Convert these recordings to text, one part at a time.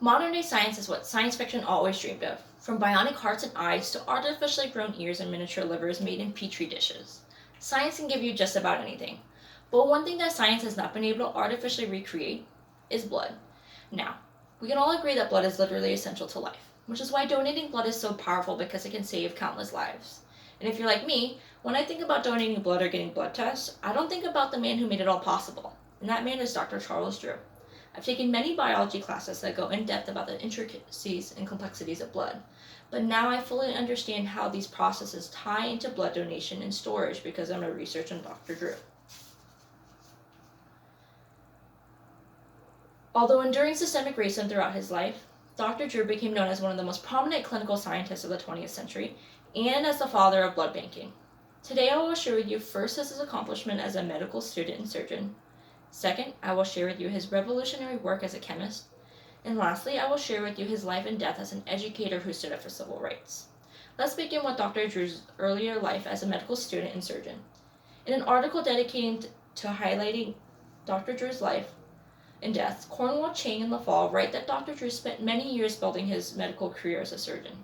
Modern-day science is what science fiction always dreamed of, from bionic hearts and eyes to artificially grown ears and miniature livers made in petri dishes. Science can give you just about anything, but one thing that science has not been able to artificially recreate is blood. Now, we can all agree that blood is literally essential to life, which is why donating blood is so powerful because it can save countless lives. And if you're like me, when I think about donating blood or getting blood tests, I don't think about the man who made it all possible, and that man is Dr. Charles Drew. I've taken many biology classes that go in depth about the intricacies and complexities of blood, but now I fully understand how these processes tie into blood donation and storage because of my research on Dr. Drew. Although enduring systemic racism throughout his life, Dr. Drew became known as one of the most prominent clinical scientists of the 20th century and as the father of blood banking. Today I will share with you first his accomplishment as a medical student and surgeon. Second, I will share with you his revolutionary work as a chemist. And lastly, I will share with you his life and death as an educator who stood up for civil rights. Let's begin with Dr. Drew's earlier life as a medical student and surgeon. In an article dedicated to highlighting Dr. Drew's life and death, Cornwall, Chang, and LaFall write that Dr. Drew spent many years building his medical career as a surgeon,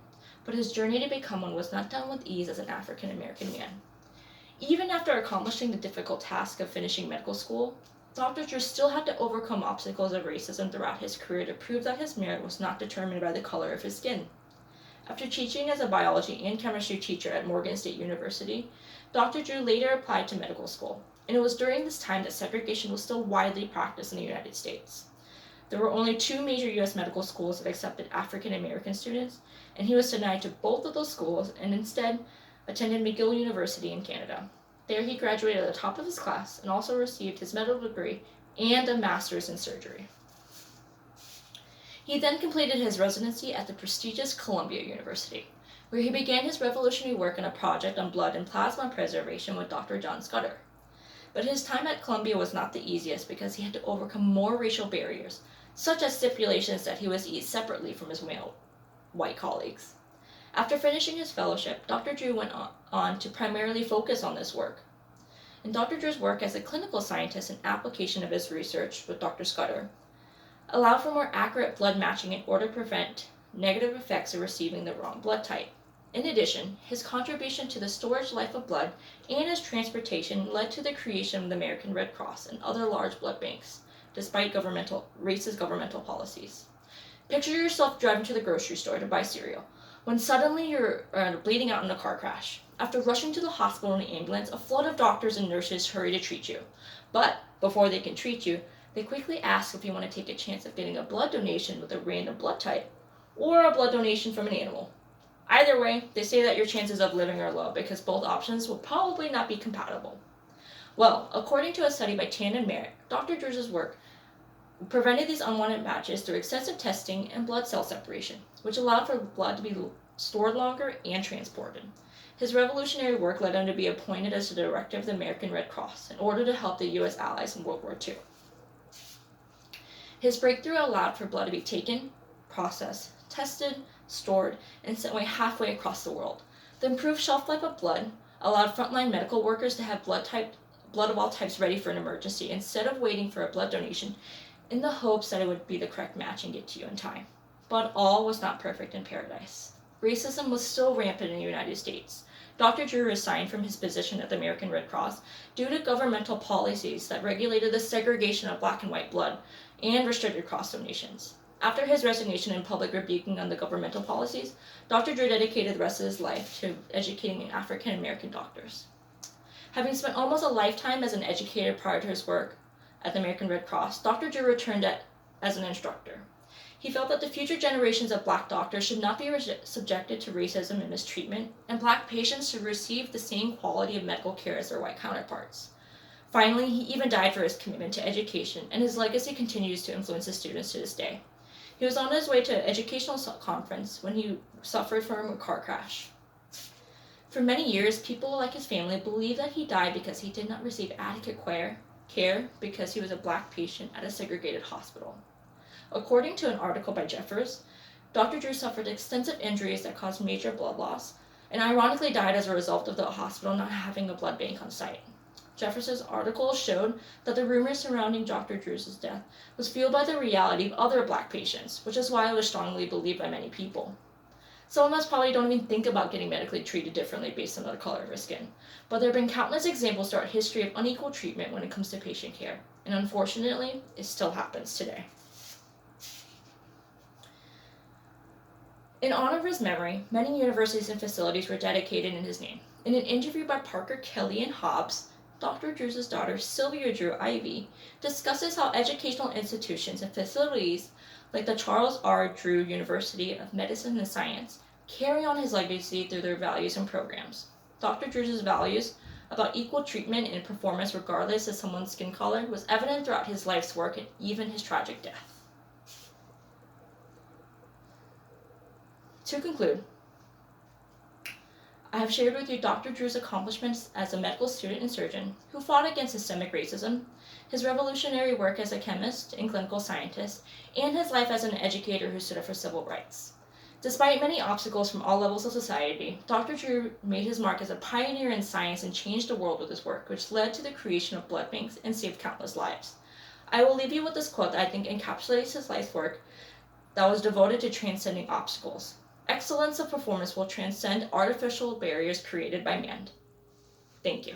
but his journey to become one was not done with ease as an African American man. Even after accomplishing the difficult task of finishing medical school, Dr. Drew still had to overcome obstacles of racism throughout his career to prove that his merit was not determined by the color of his skin. After teaching as a biology and chemistry teacher at Morgan State University, Dr. Drew later applied to medical school, and it was during this time that segregation was still widely practiced in the United States. There were only 2 major U.S. medical schools that accepted African American students, and he was denied to both of those schools and instead attended McGill University in Canada. There he graduated at the top of his class and also received his medical degree and a master's in surgery. He then completed his residency at the prestigious Columbia University, where he began his revolutionary work on a project on blood and plasma preservation with Dr. John Scudder. But his time at Columbia was not the easiest because he had to overcome more racial barriers, such as stipulations that he was to eat separately from his male white colleagues. After finishing his fellowship, Dr. Drew went on to primarily focus on this work. And Dr. Drew's work as a clinical scientist and application of his research with Dr. Scudder allowed for more accurate blood matching in order to prevent negative effects of receiving the wrong blood type. In addition, his contribution to the storage life of blood and his transportation led to the creation of the American Red Cross and other large blood banks, despite racist governmental policies. Picture yourself driving to the grocery store to buy cereal, when suddenly you're bleeding out in a car crash. After rushing to the hospital in an ambulance, a flood of doctors and nurses hurry to treat you. But before they can treat you, they quickly ask if you want to take a chance of getting a blood donation with a random blood type, or a blood donation from an animal. Either way, they say that your chances of living are low because both options will probably not be compatible. Well, according to a study by Tan and Merritt, Dr. Drew's work prevented these unwanted matches through excessive testing and blood cell separation, which allowed for blood to be stored longer and transported. His revolutionary work led him to be appointed as the director of the American Red Cross in order to help the U.S. allies in World War II. His breakthrough allowed for blood to be taken, processed, tested, stored, and sent away halfway across the world. The improved shelf life of blood allowed frontline medical workers to have blood of all types ready for an emergency instead of waiting for a blood donation in the hopes that it would be the correct match and get to you in time. But all was not perfect in paradise. Racism was still rampant in the United States. Dr. Drew resigned from his position at the American Red Cross due to governmental policies that regulated the segregation of black and white blood and restricted cross donations. After his resignation and public rebuking on the governmental policies, Dr. Drew dedicated the rest of his life to educating African American doctors. Having spent almost a lifetime as an educator prior to his work at the American Red Cross, Dr. Drew returned as an instructor. He felt that the future generations of black doctors should not be subjected to racism and mistreatment, and black patients should receive the same quality of medical care as their white counterparts. Finally, he even died for his commitment to education, and his legacy continues to influence his students to this day. He was on his way to an educational conference when he suffered from a car crash. For many years, people like his family believed that he died because he did not receive adequate care because he was a black patient at a segregated hospital. According to an article by Jeffers, Dr. Drew suffered extensive injuries that caused major blood loss, and ironically died as a result of the hospital not having a blood bank on site. Jefferson's article showed that the rumors surrounding Dr. Drew's death was fueled by the reality of other Black patients, which is why it was strongly believed by many people. Some of us probably don't even think about getting medically treated differently based on the color of our skin, but there have been countless examples throughout history of unequal treatment when it comes to patient care, and unfortunately, it still happens today. In honor of his memory, many universities and facilities were dedicated in his name. In an interview by Parker Kelly and Hobbs, Dr. Drew's daughter, Sylvia Drew Ivy, discusses how educational institutions and facilities like the Charles R. Drew University of Medicine and Science carry on his legacy through their values and programs. Dr. Drew's values about equal treatment and performance regardless of someone's skin color was evident throughout his life's work and even his tragic death. To conclude, I have shared with you Dr. Drew's accomplishments as a medical student and surgeon who fought against systemic racism, his revolutionary work as a chemist and clinical scientist, and his life as an educator who stood up for civil rights. Despite many obstacles from all levels of society, Dr. Drew made his mark as a pioneer in science and changed the world with his work, which led to the creation of blood banks and saved countless lives. I will leave you with this quote that I think encapsulates his life's work that was devoted to transcending obstacles. Excellence of performance will transcend artificial barriers created by man. Thank you.